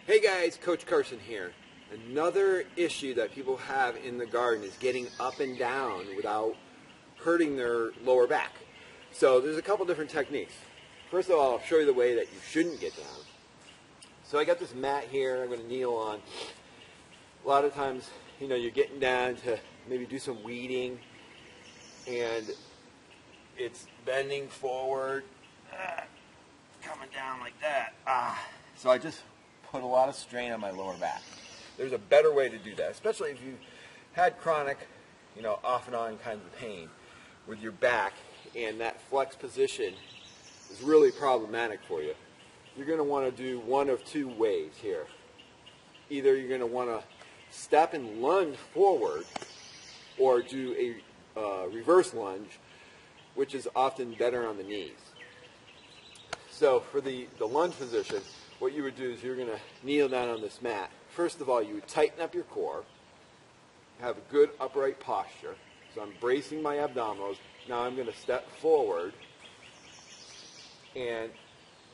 Hey guys, Coach Carson here. Another issue that people have in the garden is getting up and down without hurting their lower back. So there's a couple different techniques. First of all, I'll show you the way that you shouldn't get down. So I got this mat here I'm going to kneel on. A lot of times, you're getting down to maybe do some weeding and it's bending forward, coming down like that. So I just put a lot of strain on my lower back. There's a better way to do that, especially if you've had chronic, off and on kinds of pain with your back, and that flex position is really problematic for you. You're going to want to do one of two ways here. Either you're going to want to step and lunge forward, or do a reverse lunge, which is often better on the knees. So for the lunge position, what you would do is you're going to kneel down on this mat. First of all, you would tighten up your core, have a good upright posture. So I'm bracing my abdominals. Now I'm going to step forward and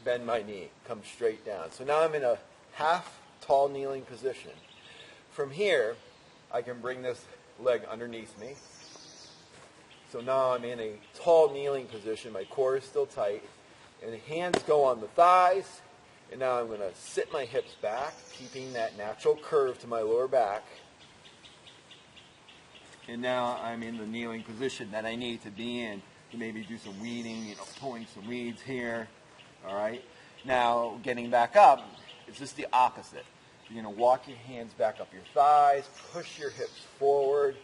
bend my knee, come straight down. So now I'm in a half tall kneeling position. From here, I can bring this leg underneath me. So now I'm in a tall kneeling position. My core is still tight. And the hands go on the thighs. And now I'm going to sit my hips back, keeping that natural curve to my lower back. And now I'm in the kneeling position that I need to be in to maybe do some weeding, pulling some weeds here. All right. Now getting back up, it's just the opposite. You're going to walk your hands back up your thighs, push your hips forward,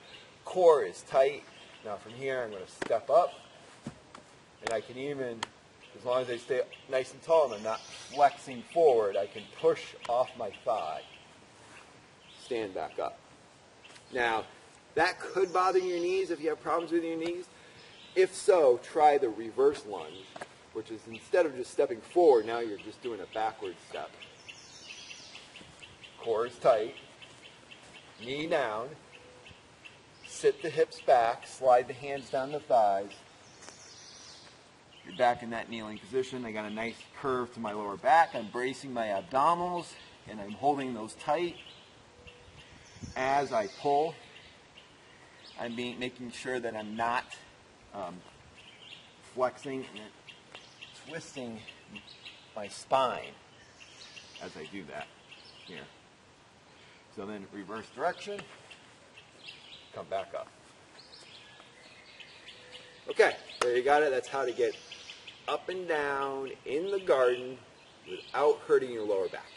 core is tight. Now from here I'm going to step up, and I can even, as long as I stay nice and tall and I'm not flexing forward, I can push off my thigh, stand back up. Now, that could bother your knees if you have problems with your knees. If so, try the reverse lunge, which is instead of just stepping forward, now you're just doing a backward step. Core is tight, knee down, sit the hips back, slide the hands down the thighs. You're back in that kneeling position. I got a nice curve to my lower back. I'm bracing my abdominals and I'm holding those tight. As I pull, I'm making sure that I'm not flexing and twisting my spine as I do that here. So then reverse direction, come back up. Okay, there you got it. That's how to get up and down in the garden without hurting your lower back.